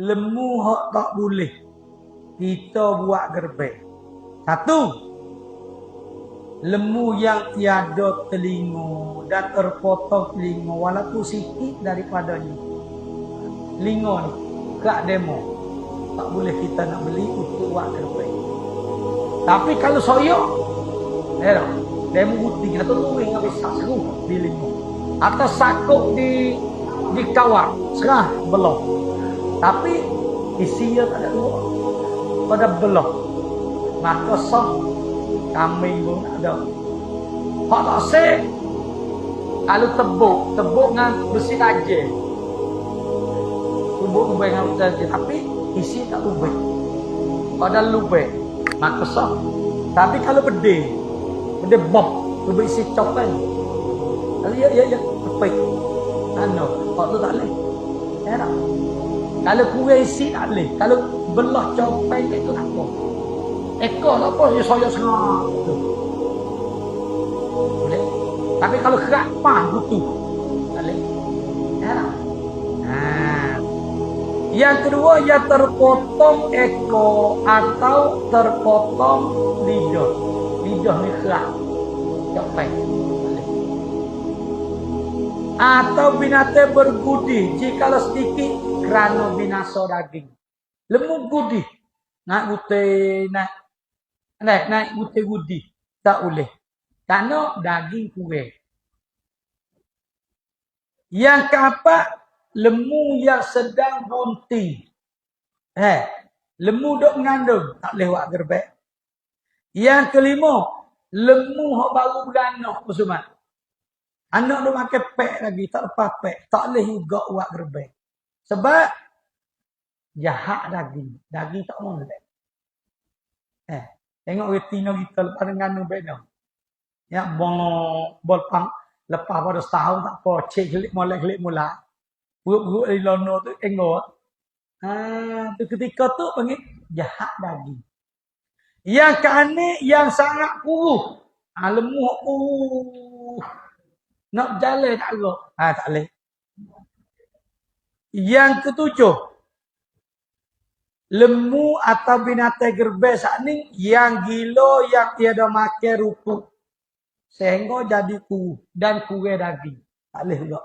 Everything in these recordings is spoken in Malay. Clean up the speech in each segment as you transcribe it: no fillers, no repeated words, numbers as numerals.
lemu hak tak boleh kita buat gerbek. Satu, lemu yang tiada telinga dan terpotong telinga walaupun sikit daripadanya. Telinga ni, gak demo. Tak boleh kita nak beli untuk buat gerbek. Tapi kalau soyok, demo putih atau luring habis seru di lima. Atau sakuk di kawat, serah belah. Tapi isinya tak ada dua. Pada belah. Maka sah kambing pun ada. Hak tak sek. Kalau tebuk dengan besi aja. Tebuk dengan besi aja. Tapi isi tak lubek. Pada lubek. Maka sah. Tapi kalau bede boh, lubek isi copen. Kalau ya, tepik. Ano, hak tu tak boleh. Ya tak? Kalau kuih isi tak boleh. Kalau belah copen itu tak apa. Ekor tak apa, dia soyak sengah. Boleh. Tapi kalau kerak, butuh. Tak boleh. Ya tak? Yang kedua, ya terpotong ekor atau terpotong lidah. Lidah ni kerak. Copen. Atau binatang bergudi jikalau sedikit kerana binasa daging. Lemu gudi. Naik putih, naik putih gudi. Tak boleh. Kerana daging kurang. Yang keempat, lemu yang sedang bunting. Lemu duk mengandung. Tak boleh buat gerbek. Yang kelima, lemu yang baru beranak. Bersumat. Anak dia makan pek lagi, tak lepas pek. Tak boleh juga buat gerbek. Sebab jahat daging. Daging tak boleh. Tengok retina kita lepas dengan beda. Ya, bolpang lepas pada setahun tak apa. Cek gelik mula. Buruk-buruk dari lono tu tengok. Tu ketika tu panggil jahat daging. Yang keenam yang sangat kuruh. Lemu kuruh. Nak jalan tak ada. Tak boleh. Yang ketujuh. Lemu atau binatang gerbek saat ni yang gila yang tiada makan rupuk. Sehingga jadi kuruh dan kurang daging. Tak boleh juga.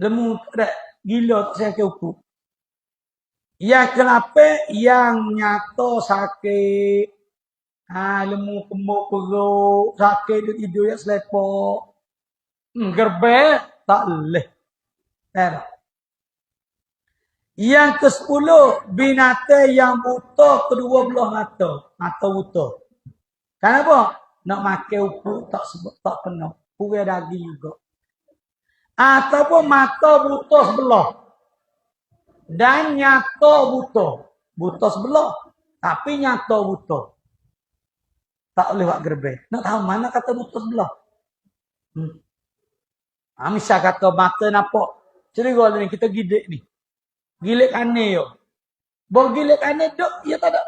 Lemu tak gila tak saya rupuk. Yang kenapa yang nyata sakit. Lemu kemuk perut. Sakit dia tidur yang selepok. Gerbek tak boleh. Yang ke-10 binatang yang buta kedua belah mata. Mata buta. Kenapa? Nak makan upuk tak penuh. Kurang daging juga. Ataupun mata buta sebelah. Dan nyata buta. Buta sebelah. Tapi nyata buta. Tak boleh buat gerbek. Nak tahu mana kata buta sebelah? Misal kata mata nampak. Cerita ni kita gidik ni. Gilik aneh yo. Bawa gilik aneh dok, ia tak ada.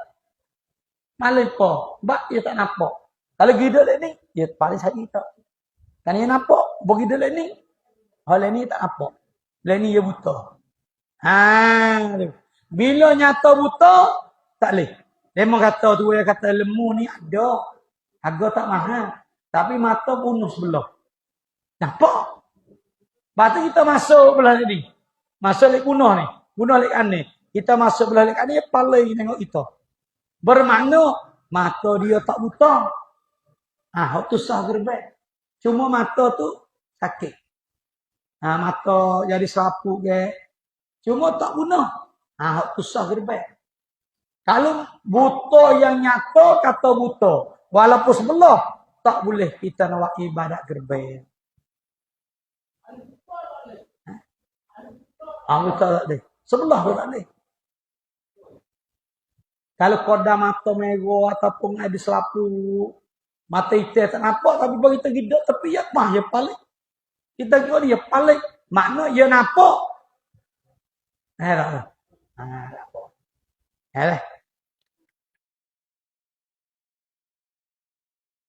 Malah apa? Sebab ia tak nampak. Kalau gidik ni, ia paling sakit tak. Kan ia nampak. Bawa gidik ni. Hal ni tak nampak. Lain ni ia buta. Bila nyata buta, tak boleh. Memang kata tu, dia kata lemu ni ada. Harga tak mahal. Tapi mata bunuh sebelah. Nampak? Lepas tu kita masuk belah ni. Masuk lek bunuh ni. Bunuh lek aneh. Kita masuk belah lek aneh, palai tengok kita. Bermakna, mata dia tak buta. Tu sah gerbek. Cuma mata tu sakit. Mata jadi serapuk ke. Cuma tak bunuh. Tu sah gerbek. Kalau buta yang nyata, kata buta. Walaupun sebelah, tak boleh kita nak buat ibadat gerbek. Buta tak boleh. Sebelah pun tak boleh. Kalau kodam mata merah ataupun ada selaput, mata hitam tak nampak tapi bagi kita gidak tapi ya mah ya paling. Kita kira dia paling, makna dia nampak. Tak apa.